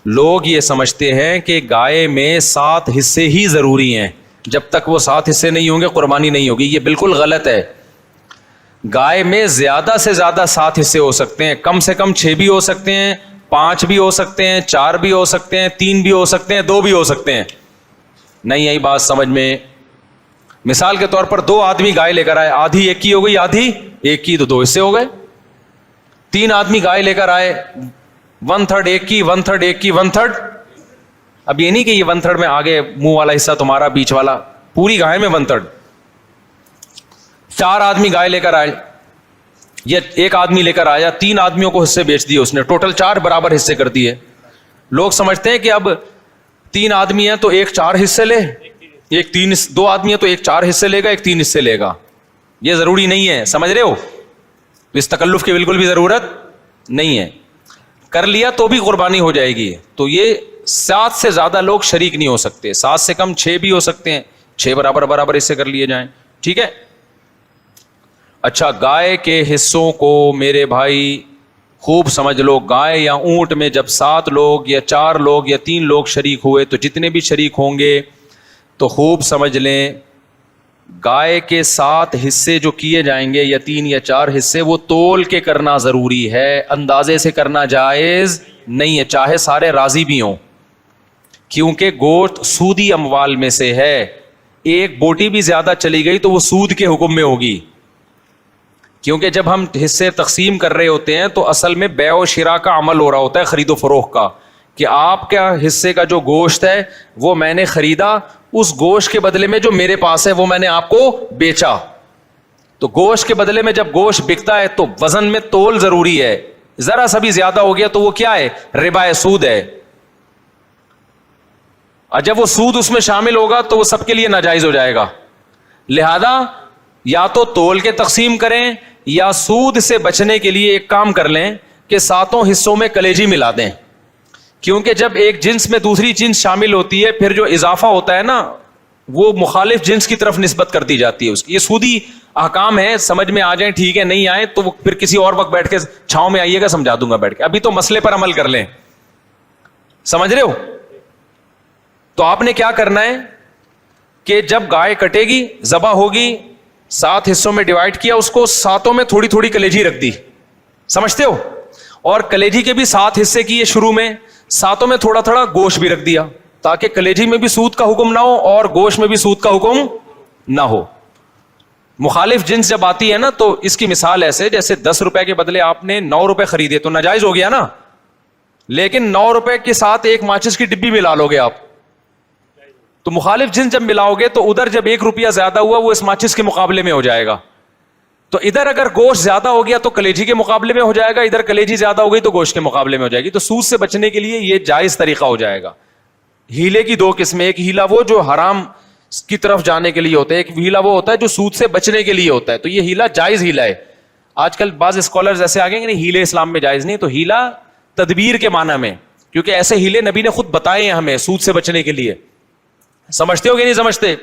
لوگ یہ سمجھتے ہیں کہ گائے میں 7 حصے ہی ضروری ہیں، جب تک وہ 7 حصے نہیں ہوں گے قربانی نہیں ہوگی. یہ بالکل غلط ہے. گائے میں زیادہ سے زیادہ 7 حصے ہو سکتے ہیں، کم سے کم 6 بھی ہو سکتے ہیں، 5 بھی ہو سکتے ہیں، 4 بھی ہو سکتے ہیں، 3 بھی ہو سکتے ہیں، 2 بھی ہو سکتے ہیں. نہیں آئی بات سمجھ میں؟ مثال کے طور پر 2 آدمی گائے لے کر آئے، آدھی ایک کی ہو گئی، آدھی ایک کی، تو 2 حصے ہو گئے. 3 آدمی گائے لے کر آئے، 1/3 ایک کی، 1/3 ایک کی، 1/3. اب یہ نہیں کہ یہ 1/3 میں آگے منہ والا حصہ تمہارا، بیچ والا، پوری گائے میں 1/3. 4 آدمی گائے لے کر آئے، یا ایک آدمی لے کر آیا، 3 آدمیوں کو حصے بیچ دیے اس نے، ٹوٹل 4 برابر حصے کر دیے. لوگ سمجھتے ہیں کہ اب 3 آدمی ہیں تو ایک 4 حصے لے، ایک 2 آدمی ہیں تو ایک 4 حصے لے گا، ایک 3 حصے لے گا. یہ ضروری نہیں ہے، سمجھ رہے ہو؟ اس تکلف کی بالکل بھی ضرورت نہیں ہے. کر لیا تو بھی قربانی ہو جائے گی. تو یہ 7 سے زیادہ لوگ شریک نہیں ہو سکتے، 7 سے کم 6 بھی ہو سکتے ہیں، 6 برابر حصے کر لیے جائیں. ٹھیک ہے. اچھا، گائے کے حصوں کو میرے بھائی خوب سمجھ لو. گائے یا اونٹ میں جب 7 لوگ یا 4 لوگ یا 3 لوگ شریک ہوئے تو جتنے بھی شریک ہوں گے تو خوب سمجھ لیں، گائے کے 7 حصے جو کیے جائیں گے یا 3 یا 4 حصے، وہ تول کے کرنا ضروری ہے، اندازے سے کرنا جائز نہیں ہے، چاہے سارے راضی بھی ہوں. کیونکہ گوشت سودی اموال میں سے ہے، ایک بوٹی بھی زیادہ چلی گئی تو وہ سود کے حکم میں ہوگی. کیونکہ جب ہم حصے تقسیم کر رہے ہوتے ہیں تو اصل میں بیع و شراء کا عمل ہو رہا ہوتا ہے، خرید و فروخت کا، کہ آپ کا حصے کا جو گوشت ہے وہ میں نے خریدا، اس گوشت کے بدلے میں جو میرے پاس ہے وہ میں نے آپ کو بیچا. تو گوشت کے بدلے میں جب گوشت بکتا ہے تو وزن میں تول ضروری ہے. ذرا سا بھی زیادہ ہو گیا تو وہ کیا ہے؟ ربا، سود ہے. اور جب وہ سود اس میں شامل ہوگا تو وہ سب کے لیے ناجائز ہو جائے گا. لہذا یا تو تول کے تقسیم کریں یا سود سے بچنے کے لیے ایک کام کر لیں کہ 7 حصوں میں کلیجی ملا دیں. کیونکہ جب ایک جنس میں دوسری جنس شامل ہوتی ہے پھر جو اضافہ ہوتا ہے نا وہ مخالف جنس کی طرف نسبت کر دی جاتی ہے اس کی. یہ سودی احکام ہے، سمجھ میں آ جائیں ٹھیک ہے، نہیں آئے تو پھر کسی اور وقت بیٹھ کے چھاؤں میں آئیے گا، سمجھا دوں گا بیٹھ کے. ابھی تو مسئلے پر عمل کر لیں. سمجھ رہے ہو؟ تو آپ نے کیا کرنا ہے کہ جب گائے کٹے گی، ذبح ہوگی، 7 حصوں میں ڈیوائڈ کیا، اس کو 7 میں تھوڑی تھوڑی کلیجی رکھ دی. سمجھتے ہو؟ اور کلیجی کے بھی 7 حصے کیے شروع میں، 7 میں تھوڑا تھوڑا گوشت بھی رکھ دیا تاکہ کلیجی میں بھی سود کا حکم نہ ہو اور گوشت میں بھی سود کا حکم نہ ہو. مخالف جنس جب آتی ہے نا تو اس کی مثال ایسے، جیسے 10 روپے کے بدلے آپ نے 9 روپے خریدے تو ناجائز ہو گیا نا، لیکن 9 روپے کے ساتھ ایک ماچس کی ڈبی ملا لو گے آپ، تو مخالف جنس جب ملاؤ گے تو ادھر جب 1 روپیہ زیادہ ہوا وہ اس ماچس کے مقابلے میں ہو جائے گا. تو ادھر اگر گوشت زیادہ ہو گیا تو کلیجی کے مقابلے میں ہو جائے گا، ادھر کلیجی زیادہ ہو گئی تو گوشت کے مقابلے میں ہو جائے گی. تو سود سے بچنے کے لیے یہ جائز طریقہ ہو جائے گا. ہیلے کی 2 قسمیں، ایک ہیلا وہ جو حرام کی طرف جانے کے لیے ہوتا ہے، ایک ہیلا وہ ہوتا ہے جو سود سے بچنے کے لیے ہوتا ہے. تو یہ ہیلا جائز ہیلا ہے. آج کل بعض اسکالرز ایسے آ گئے کہ نہیں ہیلے اسلام میں جائز نہیں، تو ہیلا تدبیر کے معنی میں، کیونکہ ایسے ہیلے نبی نے خود بتائے ہیں ہمیں سود سے بچنے کے لیے. سمجھتے ہو کہ نہیں سمجھتے؟